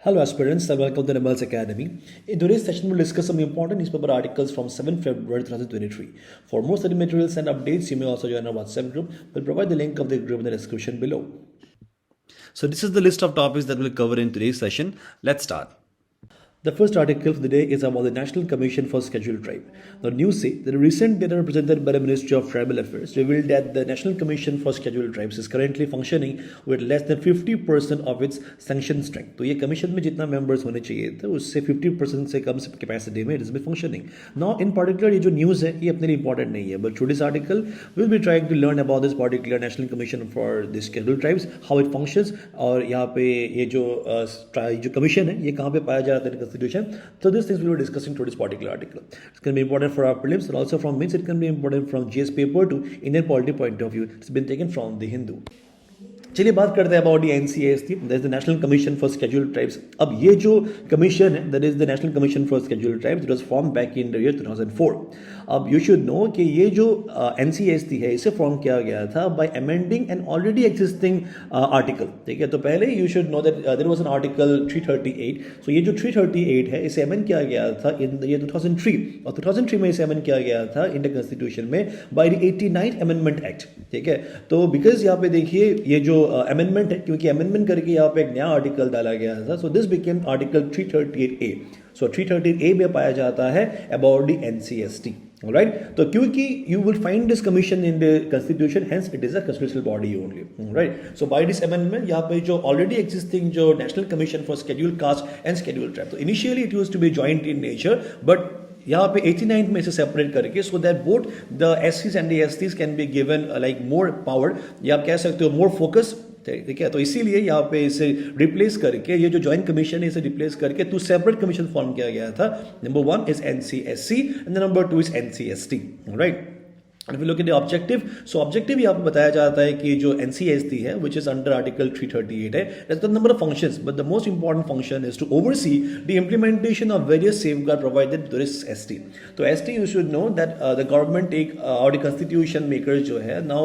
Hello aspirants and welcome to the EduMiles Academy. In today's session, we'll discuss some important newspaper articles from 7 February 2023. For more study materials and updates, you may also join our WhatsApp group. We'll provide the link of the group in the description below. So this is the list of topics that we'll cover in today's session. Let's start. The first article for the day is about the National Commission for Scheduled Tribe. The news say that a recent data presented by the Ministry of Tribal Affairs revealed that the National Commission for Scheduled Tribes is currently functioning with less than 50% of its sanctioned strength. तो ये commission में जितना members होने चाहिए थे उससे 50% से कम capacity में it is functioning. Now in particular ये जो न्यूज़ है ये अपने लिए इंपॉर्टेंट नहीं है, but today's article will be trying to learn about this particular national commission for the scheduled tribes, how it functions, और यहाँ पे ये जो कमीशन है ये कहाँ पे पाया जाता है constitution. So these things we were discussing today's particular article. It's going to be important for our prelims and also from means it can be important from GS paper to Indian polity point of view. It's been taken from the Hindu. चलिए बात करते हैं about the NCAST, that is the national commission for scheduled tribes. अब ये जो commission है that is the national commission for scheduled tribes, it was form back in the year 2004. अब you should no कि ये जो NCAST है इसे फॉर्म किया गया था by amending an already existing article. ठीक है, तो पहले you should know that there was an article 338. So ये जो 338 है इसे अमेंड किया गया था इन द ईयर 2003, और 2003 में इसे अमेंड किया गया था इंडियन कॉन्स्टिट्यूशन में by the 89th amendment act. ठीक है, तो बिकॉज यहाँ पे देखिए ये जो अमेंडमेंट है, क्योंकि अमेंडमेंट करके यहाँ पे एक नया आर्टिकल डाला गया था. So this became article 338A. So 338A में पाया जाता है अबाउट द NCST. Alright, तो क्योंकि you will find this commission in the constitution, hence it is a constitutional body only. Alright, so by this amendment यहाँ पे जो already existing जो national commission for scheduled caste and scheduled tribe, तो initially it used to be joint in nature, but यहाँ पे 89th में इसे separate करके so that both the SCs and the STs can be given like more power, या आप कह सकते हो मोर फोकस. ठीक है, तो इसीलिए यहाँ पे इसे रिप्लेस करके ये जो जॉइंट कमीशन है इसे रिप्लेस करके टू सेपरेट कमीशन फॉर्म किया गया था. Number 1 is NCSC and number 2 is NCST. Right, If you look at the objective, so objective यहाँ पे बताया जाता है कि जो NCST है, which is under Article 338 है, there's a number of functions, but the most important function is to oversee the implementation of various safeguards provided to this ST. तो ST you should know that the government take or the constitution makers जो है now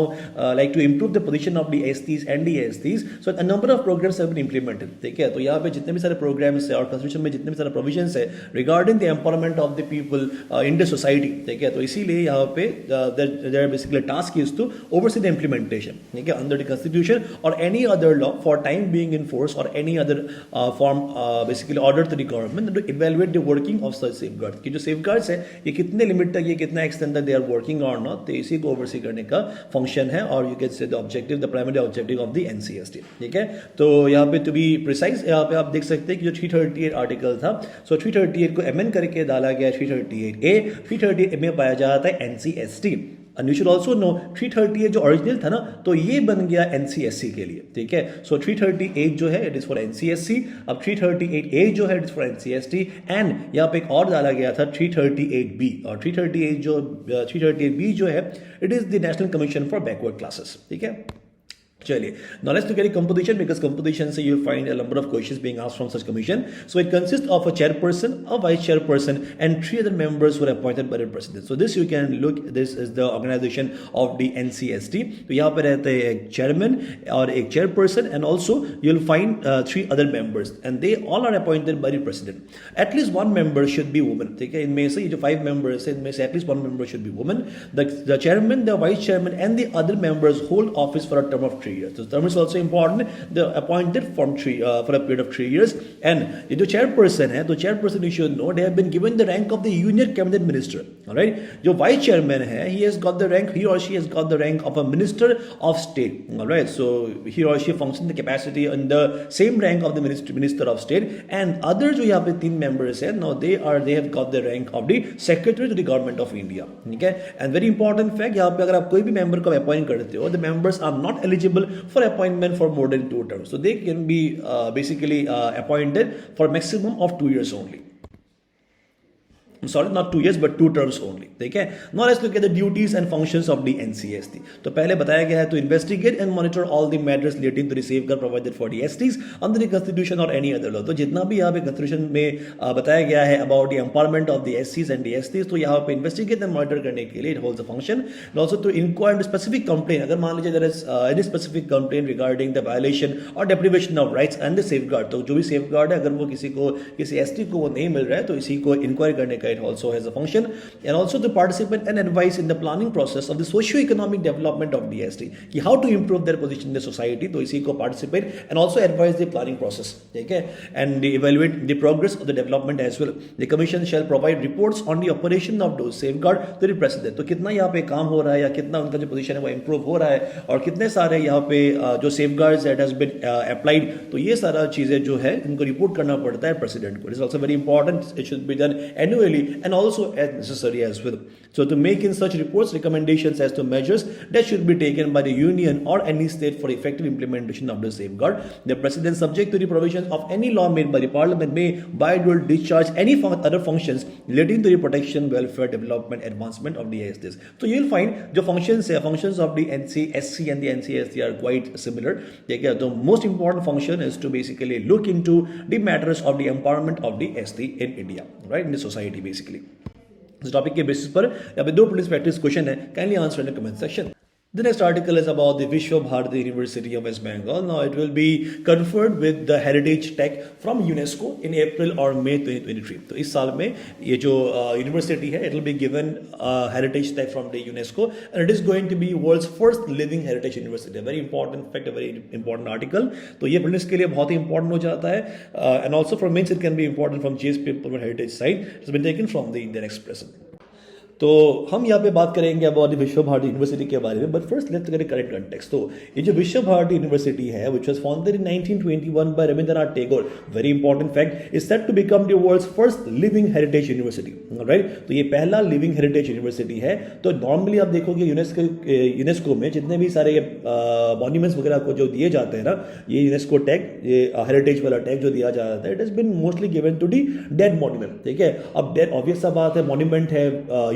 like to improve the position of the STs and the STs. So a number of programs have been implemented. ठीक है, तो यहाँ पे जितने भी सारे programs है और constitution में जितने भी सारे provisions है regarding the empowerment of the people in the society. ठीक है, तो इसीलिए यहाँ पे their basically task is to oversee the implementation, okay, under the constitution or any other law for time being in force or any other form basically order to the government to evaluate the working of such safeguards. कि जो safeguards है ये कितने limit तक, ये कितना extent तक they are working or not, तो इसी को oversee करने का function है, और you can say the objective, the primary objective of the NCST. ठीक है, तो यहाँ पे to be precise यहाँ पे आप देख सकते हैं कि जो 338 आर्टिकल था, so 338 को amend करके डाला गया 338A. 338A में पाया जाता है NCST. And you should also know 338 जो ओरिजिनल था ना, तो ये बन गया NCSC के लिए. ठीक है, सो 338 जो है इट इज फॉर NCSC, अब 338A जो है it is for NCST, and यहाँ पे एक और डाला गया था 338B, और 338B जो है it is the national commission for backward classes. ठीक है, चलिए, now let's look at the composition, because composition से you'll find a number of questions being asked from such commission. So it consists of a chairperson, a vice chairperson, and 3 other members who are appointed by the president. So this you can look, this is the organization of the NCST. तो यहाँ पे रहते हैं एक chairman और एक chairperson, and also you'll find 3 other members, and they all are appointed by the president. At least one member should be woman. ठीक है, इनमें से ये जो 5 members हैं इनमें से at least one member should be woman. The chairman, the vice chairman, and the other members hold office for a term of 3 years. So term is also important. They are appointed for a period of 3 years. And the chairperson है, तो chairperson you should know they have been given the rank of the union cabinet minister. All right. जो vice chairman है, he has got the rank, he or she has got the rank of a minister of state. All right. So he or she functions the capacity in the same rank of the minister of state. And other जो यहाँ पे 3 members हैं, now they have got the rank of the secretary to the government of India. Okay. And very important fact, यहाँ पे अगर आप कोई भी member को appoint करते हो, the members are not eligible for appointment for more than 2 terms. So they can be basically appointed for maximum of 2 years only. sorry, not 2 years but 2 terms only. ठीक है. Now let's look at the duties and functions of the NCST. तो पहले बताया गया है to investigate and monitor all the matters relating to the safeguard provided for the STs under the constitution or any other law. तो जितना भी यहाँ पे constitution में बताया गया है about the empowerment of the SCs and the STs, तो यहाँ पे investigate and monitor करने के लिए it holds a function, and also to inquire into specific complaint. अगर मान लीजिए there is any specific complaint regarding the violation or deprivation of rights and the safeguard, तो जो भी safeguard है अगर वो किसी ST को वो नहीं मिल रहा है तो इसी को inquire करने का it also has a function, and also to participate and advise in the planning process of the socio-economic development of the ST, कि how to improve their position in the society, तो इसी को participate and also advise the planning process, ठीक है, and evaluate the progress of the development as well. The commission shall provide reports on the operation of those safeguard to the president, तो कितना यहाँ पे काम हो रहा है या कितना उनका जो पोजीशन है वो improve हो रहा है और कितने सारे यहाँ पे जो safeguards that has been applied, तो ये सारा चीजें जो है इनको रिपोर्ट करना पड़ता है प्रेसिडेंट को. It is also very important, it should be done annually and also as necessary as well. So to make in such reports recommendations as to measures that should be taken by the union or any state for effective implementation of the safeguard, the president, subject to the provisions of any law made by the parliament, may by dual discharge any other functions relating to the protection, welfare, development, advancement of the SDs. So you'll find the functions of the NCSC and the NCST are quite similar. The most important function is to basically look into the matters of the empowerment of the ST in India, right, in the society basically. इस topic के basis पर यहाँ पे 2 police practice question है, kindly answer in the comment section. The next article is about the Visva-Bharati University of West Bengal. Now it will be conferred with the heritage tag from UNESCO in April or May 2023. तो इस साल में ये जो university है, it will be given heritage tag from the UNESCO, and it is going to be world's first living heritage university. A very important fact, a very important article. तो ये prelims के लिए बहुत ही important हो जाता है, and also for mains it can be important from GS paper heritage side. It has been taken from the Indian Express. तो हम यहाँ पे बात करेंगे अबाउट विश्व भारती यूनिवर्सिटी के बारे में, but first let's get correct context. तो ये जो विश्व भारती यूनिवर्सिटी है, which was founded in 1921 by Rabindranath Tagore, very important fact, is set to become the world's first living heritage university, right. तो ये पहला लिविंग हेरिटेज यूनिवर्सिटी है. तो नॉर्मली आप देखोगे यूनेस्को में जितने भी सारे मॉन्यूमेंट्स वगैरह को जो दिए जाते हैं ना, ये यूनेस्को टैग, ये हेरिटेज वाला टैग जो दिया जाता है, it has been mostly given to the dead monument, ठीक है. अब डेड ऑब्वियस सा बात है, मॉन्यूमेंट है,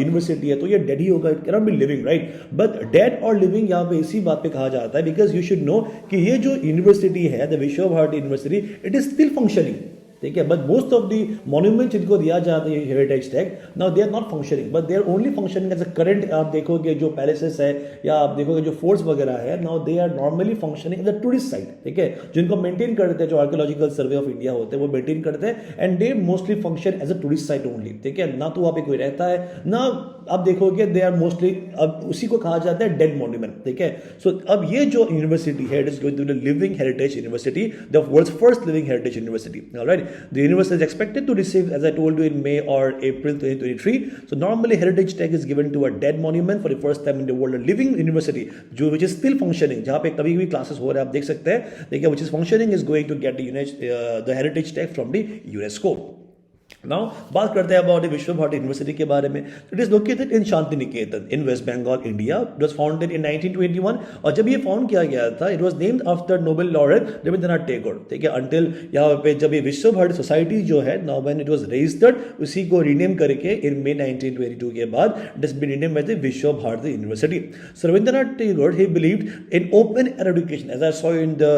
यूनिवर्सिटी है, तो ये डेड ही होगा, it can not be living, right. But dead और लिविंग यहाँ पे इसी बात पे कहा जाता है, बिकॉज यू शुड नो कि ये जो यूनिवर्सिटी है, द विश्व Bharati university, it is still functioning, ठीक है. But most of the monument जिनको दिया जाता है heritage tag, now they are not functioning, but they are only functioning as a current. आप देखोगे जो पैलेसेस है या आप देखोगे जो फोर्ट्स वगैरह है, now they are normally functioning as a tourist site, ठीक है. जिनको मेंटेन करते हैं, जो आर्कियोलॉजिकल सर्वे ऑफ इंडिया होते हैं, वो मेंटेन करते हैं, and they mostly function as a tourist site only, ठीक है. ना तो वहां पे कोई रहता है, ना आप देखोगे दे आर मोस्टली, अब उसी को कहा जाता है डेड मॉन्यूमेंट, ठीक है. सो अब ये जो यूनिवर्सिटी है, it is going to the living heritage university, the world's first living heritage university, alright. The university is expected to receive, as I told you, in May or April 2023. So normally heritage tag is given to a dead monument for the first time in the world. A living university, which is still functioning, जहाँ पे कभी भी classes हो रहे हैं आप देख सकते हैं, देखिए, which is functioning is going to get the heritage tag from the UNESCO. Now बात करते हैं अबाउट विश्व भारती यूनिवर्सिटी के बारे में. It is located in Shanti Niketan in West Bengal, India. It was founded in 1921, और जब ये फाउंड किया गया था, it was named after Nobel laureate Rabindranath Tagore, ठीक है. अंटिल यहाँ पे जब ये विश्व भारती सोसाइटी जो है, now when it was registered, उसी को रीनेम करके इन मे 1922 के बाद it has been renamed as the विश्व Bharati university. So Rabindranath Tagore, he believed in open air education, as I saw in the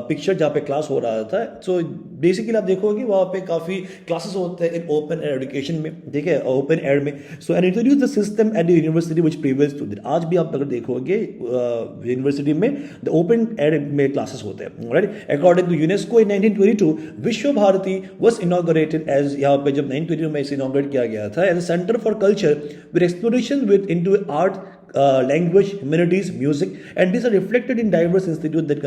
picture जहाँ पे क्लास हो रहा था. सो बेसिकली आप देखोगे वहाँ पे काफी क्लासेस होते हैं इन ओपन एयर एजुकेशन में, ठीक है, ओपन एयर में. So and introduce the system at the university which prevails to that. आज भी आप अगर देखोगे यूनिवर्सिटी में द ओपन एयर में क्लासेस होते हैं, right. According to UNESCO in 1922, Visva Bharti was inaugurated as, यहाँ पे जब 1922 में इसे इनॉग्रेट किया गया था, as a centre for culture with exploration with into art, language, humanities, music, and these are reflected in diverse institutes that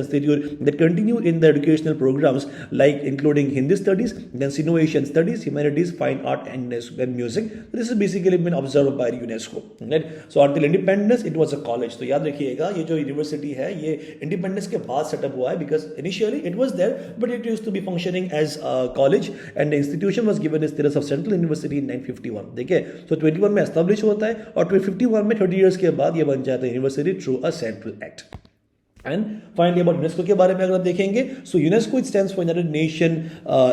continue in the educational programs, like including Hindi studies, then Sino-Asian studies, humanities, fine art, and music. This has basically been observed by UNESCO, right? So until independence, it was a college. तो याद रखिएगा, ये जो university है, ये independence के बाद setup हुआ है, because initially it was there, but it used to be functioning as a college, and the institution was given the status of Central University in 1951. देखिए, so 21 में एस्टेब्लिश होता है, और 51 में 30 years के बाद ये बन जाता है university through a central act. And finally about UNESCO के बारे में अगर आप देखेंगे, so UNESCO it stands for United Nation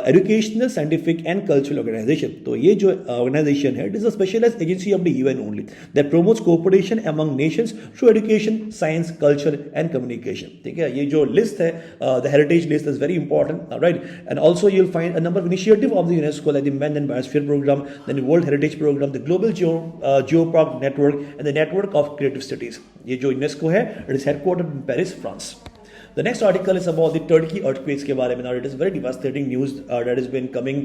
educational scientific and cultural organisation. तो ये जो ऑर्गेनाइजेशन है, it is a specialised agency of the UN only that promotes cooperation among nations through education, science, culture and communication. ठीक है, ये जो list है, the heritage list is very important, right. And also you will find a number of initiative of the UNESCO like the man and biosphere programme, then world heritage programme, the global geopark network and the network of creative cities. ये जो UNESCO है, it is headquartered in Paris, France. The next article is about the Turkey earthquakes के बारे में. Now it is very devastating news that has been coming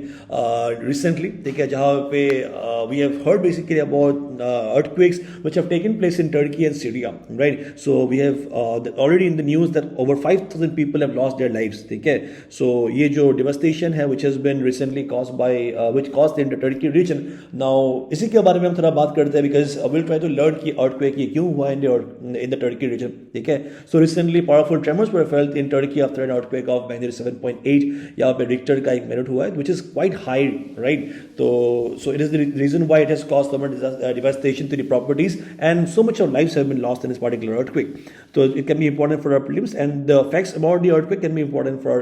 recently. ठीक है, जहाँ पे we have heard basically about earthquakes which have taken place in Turkey and Syria, right? So we have already in the news that over 5,000 people have lost their lives. ठीक है, so ये जो devastation है which has been recently caused by which caused in the Turkey region. Now इसी के बारे में हम थोड़ा बात करते हैं because we'll try to learn कि earthquake ये क्यों हुआ in the Turkey region. ठीक है, so recently powerful tremors were felt in Turkey after an earthquake of magnitude 7.8. यहाँ पे रिक्टर का एक मेरिट हुआ है which is quite high, right? So it is the reason why it has caused so much devastation to the properties and so much of lives have been lost in this particular earthquake. So it can be important for our prelims, and the facts about the earthquake can be important for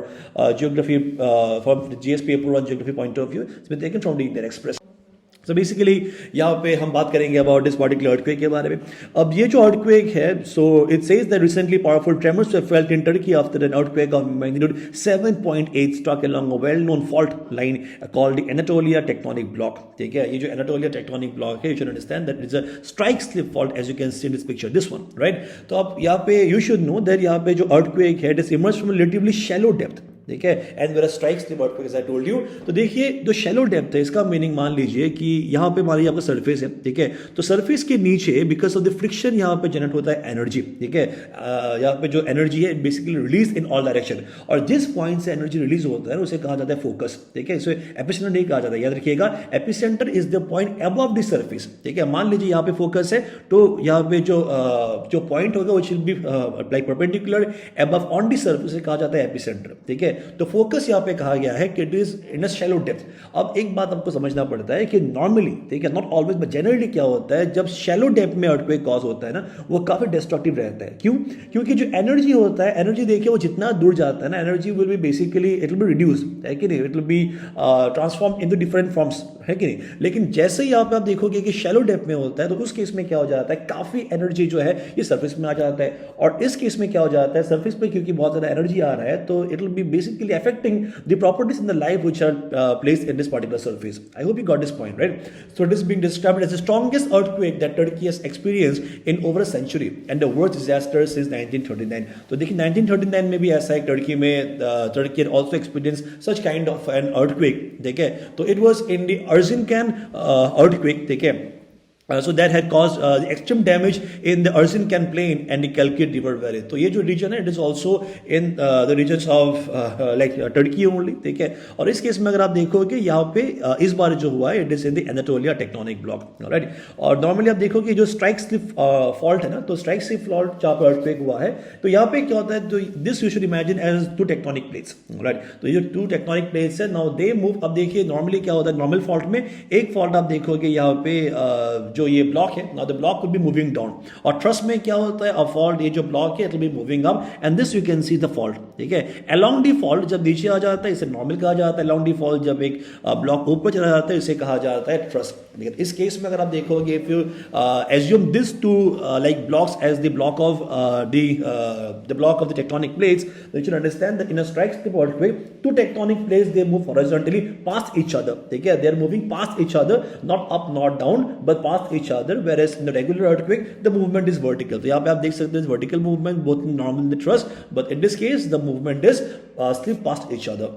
geography from the GS paper on geography point of view. It's been taken from the Indian Express. So basically यहाँ पे हम बात करेंगे about this particular earthquake के बारे में. अब ये जो earthquake है, so it says that recently powerful tremors were felt in Turkey after an earthquake of magnitude 7.8 struck along a well-known fault line called the Anatolia tectonic block. ठीक है, ये जो Anatolia tectonic block है, you should understand that it's a strike slip fault as you can see in this picture, this one, right? तो अब यहाँ पे you should know that यहाँ पे जो earthquake है, it is emerged from a relatively shallow depth. ठीक है, and where strike slip earthquake as I told you. तो देखिए जो शैलो डेप्थ है, इसका मीनिंग मान लीजिए कि यहाँ पे मान लीजिए आपका सरफेस है. ठीक है, तो सरफेस के नीचे बिकॉज ऑफ द फ्रिक्शन यहाँ पे जनरेट होता है एनर्जी. ठीक है, यहाँ पे जो एनर्जी है basically release in all direction, और जिस पॉइंट से एनर्जी रिलीज होता है उसे कहा जाता है फोकस. ठीक है, इसे एपिसेंटर नहीं कहा जाता, याद रखिएगा. Epicentre is the point above the surface. ठीक है, मान लीजिए यहाँ पे फोकस है, तो यहाँ पे जो पॉइंट होगा which will be like perpendicular above on the surface, उसे कहा जाता है एपिसेंटर. ठीक है, तो फोकस यहाँ पे कहा गया है कि it is in a shallow depth. अब एक बात आपको समझना पड़ता है कि नॉर्मली, ठीक है, नॉट ऑलवेज बट जनरली क्या होता है, जब शैलो डेप्थ में अर्थक्वेक कॉज होता है ना, वो काफी डिस्ट्रक्टिव रहता है. क्यों? क्योंकि जो एनर्जी होता है, एनर्जी देखिए वो जितना दूर जाता है ना, energy will be basically it will be reduce, है कि नहीं, it will be transform into different forms, है कि नहीं. लेकिन जैसे ही यहाँ पे आप देखोगे कि शैलो डेप्थ में होता है, तो उस केस में क्या हो जाता है, काफी एनर्जी जो है ये सरफेस में आ जाता है. और इस केस में क्या हो जाता है, सरफेस पे क्योंकि बहुत ज्यादा एनर्जी आ रहा है, तो it will be basically affecting the properties in the life which are placed in this particular surface. I hope you got this point, right? So it is being described as the strongest earthquake that Turkey has experienced in over a century and the worst disaster since 1939. तो देखिए 1939 में भी ऐसा है, Turkey में Turkey had also experienced such kind of an earthquake. ठीक है, तो it was in the Erzincan earthquake. ठीक है, so that had caused extreme damage in the Erzincan plain and the Kalkit river valley. तो ये जो reason है, it is also in the regions of like Turkey only. ठीक है, और इस केस में अगर आप देखोगे यहाँ पे इस बार जो हुआ है, it is in the Anatolia tectonic block, right? और नॉर्मली आप देखोगे जो स्ट्राइक स्लिप फॉल्ट है ना, तो स्ट्राइक स्लिप फॉल्ट जहाँ पे अर्थक्वेक हुआ है, तो यहाँ पे क्या होता है, तो this you should imagine as two tectonic plates, right? तो ये जो टू टेक्टोनिक प्लेट्स है, नाउ दे मूव. अब देखिए नॉर्मली क्या होता है, नॉर्मल फॉल्ट में एक फॉल्ट आप देखोगे यहाँ पे जो ये ब्लॉक है, now the block will be moving down. और ट्रस्ट में क्या होता है, अ फॉल्ट, ये जो ब्लॉक है, it will be moving up, and this you can see the fault. ठीक है, अलोंग द फॉल्ट जब नीचे आ जाता है इसे नॉर्मल कहा जाता है. अलोंग द फॉल्ट जब एक ब्लॉक ऊपर चला जाता है इसे कहा जाता है ट्रस्ट. लेकिन इस केस में अगर आप देखोगे, if you assume this two like blocks as the block of the block of the tectonic plates, then you should understand that in a strike slip earthquake, two tectonic plates, they move horizontally past each other. Okay, they are moving past each other, not up not down, but past each other, whereas in the regular earthquake the movement is vertical. तो यहाँ पे आप देख सकते हैं vertical movement both in normal and the truss, but in this case the movement is slip past each other.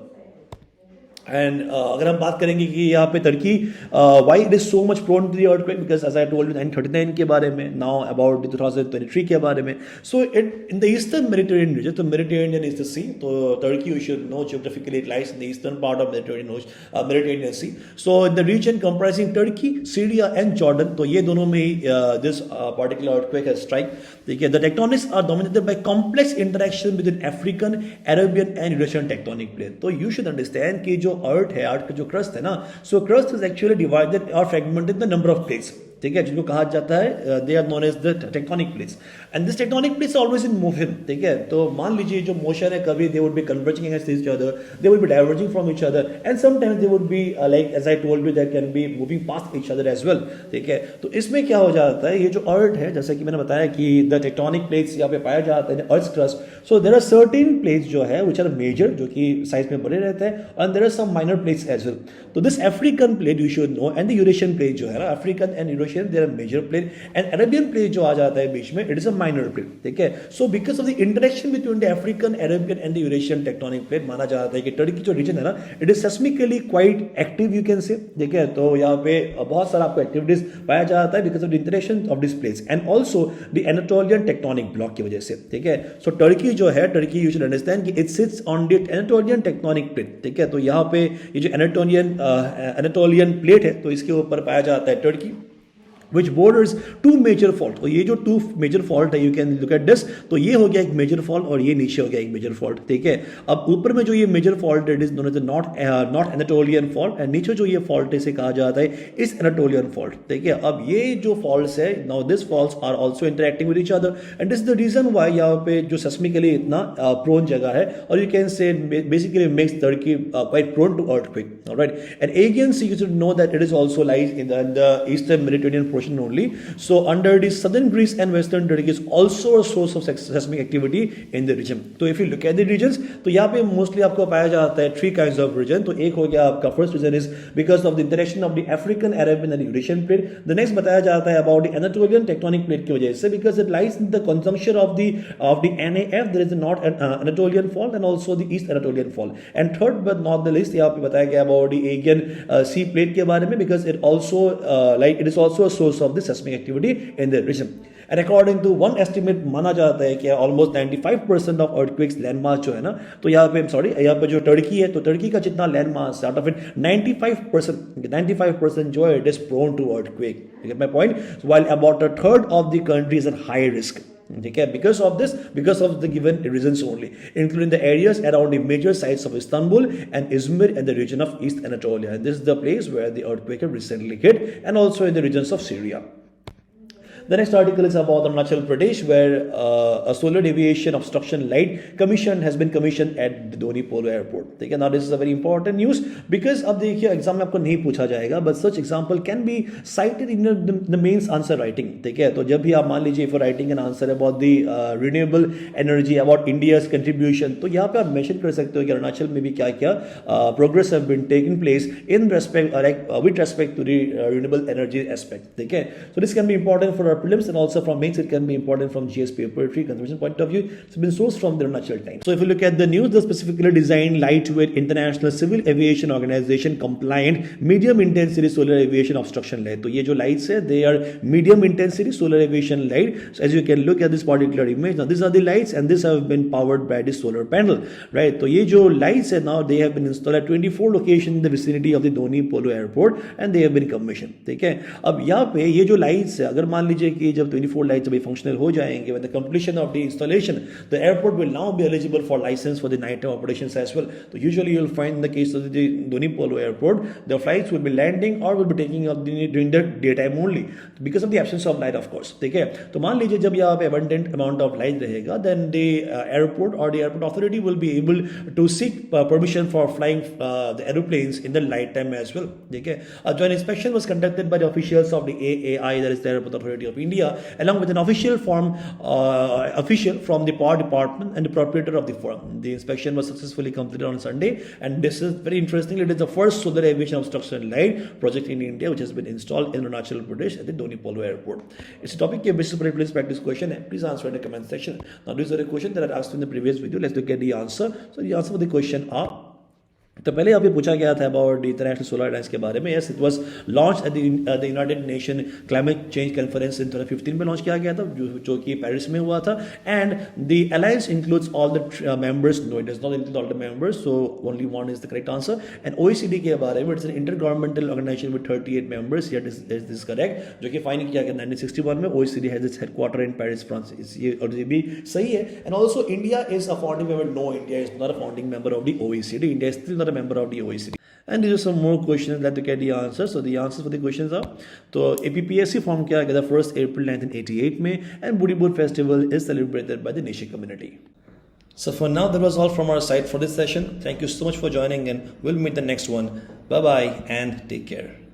And अगर हम बात करेंगे कि यहाँ पे Turkey why it is so much prone to the earthquake, because as I told 1939 के बारे में, नाउ अबाउट 2023 के बारे में. So it in the eastern Mediterranean region, तो मेडिटेरियन इज द सी, तो Turkey you should know geographically it lies in the eastern part of Mediterranean sea. So in the region comprising Turkey, Syria and Jordan, तो ये दोनों में this particular earthquake has strike. देखिए the tectonics are dominated by complex interaction between African, Arabian and Eurasian tectonic plate. तो you should understand कि जो अर्थ है, अर्थ का जो क्रस्ट है ना, so crust is actually divided और fragmented in the number of plates. ठीक है, जिनको कहा जाता है they are known as the tectonic plates and this tectonic plates always in motion, ठीक है। तो मान लीजिए जो मोशन है, कभी they would be converging against each other, they would be diverging from each other and sometimes they would be like as I told you that can be moving past each other as well, ठीक है। तो इसमें क्या हो जाता है, ये जो अर्थ है, जैसे कि मैंने बताया कि द टेक्टोनिक प्लेट्स यहाँ पे पाया जाता है earth crust, so there are certain plates जो है व्हिच आर मेजर, जो कि साइज में बड़े रहते हैं, and there are some minor plates as well. तो this African plate you should know and the Eurasian plate जो है ना, African and Eurasian there are major plate and Arabian plate जो आ जाता है बीच में, it is a minor plate, ठीक है। So because of the interaction between the African, Arabian and the Eurasian tectonic plate, माना जाता है कि टर्की जो रीजन है ना, it is seismically quite active, you can say, ठीक है। तो यहाँ पे बहुत सारा आपको एक्टिविटीज पाया जाता है because of the interaction of this plates and also the Anatolian tectonic block की वजह से, ठीक है। सो टर्की जो है, टर्की यू शुड अंडरस्टैंड कि it sits on the Anatolian tectonic plate, ठीक है। तो यहाँ पे ये जो एनाटोलियन प्लेट है, तो इसके ऊपर पाया जाता है Turkey which borders two major fault। और ये जो two major fault है, you can look at this, तो ये हो गया एक major fault और ये नीचे हो गया एक major fault, ठीक है। अब ऊपर में जो ये major fault है, it is known as the not Anatolian fault, and नीचे जो ये fault है, इसे कहा जाता है is Anatolian fault, ठीक है। अब ये जो faults है, now these faults are also interacting with each other, and this is the reason why यहाँ पे जो seismically इतना prone जगह है, और you can say basically makes Turkey quite prone to earthquake, all right। And Aegean Sea, you should know that it is also lies in the eastern Mediterranean portion only, so under the southern Greece and western Turkey is also a source of seismic activity in the region। तो if you look at the regions, तो यहाँ पे mostly आपको पाया जाता है three kinds of region। तो एक हो गया आपका first region is because of the interaction of the African, Arabian and Eurasian plate। the next बताया जाता है about the Anatolian tectonic plate की वजह से, because it lies in the conjunction of the NAF, there is the North Anatolian fault and also the East Anatolian fault। and third but not the least, यहाँ पे बताया गया about the Aegean Sea plate के बारे में, because it also it is also a source of the seismic activity in the region। and according to one estimate, माना जाता है कि almost 95% of earthquakes land mass जो है ना, तो यहाँ पे यहाँ पे जो टर्की है, तो टर्की का जितना land mass out of it 95% जो है it is prone to earthquake, you get my point। so while about a third of the country is at high risk, okay, because of the given reasons only, including the areas around the major sites of Istanbul and Izmir and the region of East Anatolia, and this is the place where the earthquake recently hit, and also in the regions of Syria। The next article is about Arunachal Pradesh, where a solar aviation obstruction light has been commissioned at the Donyi Polo Airport. ठीक है, now this is a very important news because अब देखिए exam में आपको नहीं पूछा जाएगा, but such example can be cited in the mains answer writing. ठीक है, तो जब भी आप मान लीजिए for writing an answer about the renewable energy, about India's contribution, तो यहाँ पे आप mention कर सकते हो कि अरुणाचल में भी क्या क्या progress have been taking place in respect with respect to the renewable energy aspect. ठीक है, so this can be important for prelims and also from mains. It can be important from GS paper 3 conservation point of view. It's been sourced from the Arunachal Times. So if you look at the news, the specifically designed lightweight international civil aviation organization compliant medium intensity solar aviation obstruction light. तो ये जो lights है, they are medium intensity solar aviation light. So as you can look at this particular image, now these are the lights and these have been powered by the solar panel, right? तो ये जो lights है, now they have been installed at 24 locations in the vicinity of the Donyi Polo Airport and they have been commissioned. ठीक है, अब यहाँ पे ये जो lights है, अगर मान लीजिए कि जब 24 lights जब functional हो जाएंगे, when the completion of the installation, the airport will now be eligible for license for the nighttime operations as well. So usually you'll find in the case of the Donyi Polo Airport, the flights will be landing or will be taking up during the daytime only because of the absence of light, of course. ठीक है, तो मान लीजिए जब यहाँ पे abundant amount of light रहेगा, then the airport or the airport authority will be able to seek permission for flying the aeroplanes in the night time as well. ठीक है, a joint inspection was conducted by the officials of the AAI, that is the Airport Authority of India, along with an official from the power department and the proprietor of the firm. The inspection was successfully completed on Sunday, and this is very interesting. It is the first solar aviation obstruction light project in India which has been installed in Arunachal Pradesh at the Donyi Polo Airport. It's a topic के basis पर please practice question and please answer in the comment section. Now these are the question that I asked in the previous video. Let's look at the answer. So the answer for the question are, तो पहले यहाँ पे पूछा गया था about the international solar alliance के बारे में. Yes, it was launch at the United nation climate change conference in 2015 में लॉन्च किया गया था, जो कि पेरिस में हुआ था. And the alliance includes all the members. No, it does not include all the members, so only one is the correct answer. And OECD के बारे में, it's an intergovernmental organisation with 38 members. Yet is correct, जो कि find किया गया 1961 में. OECD has its headquarter in Paris, France. ये भी सही है. And also India is a founding member. No, India is not a founding member of the OECD. India is still not a member of the OECD. And these are some more questions that to get the answers. So the answers for the questions are, so APPSC formed किया गया था 1st April 1988 में, and Budi Boat festival is celebrated by the Nishi community. So for now, that was all from our side for this session. Thank you so much for joining in. We'll meet the next one. Bye bye and take care.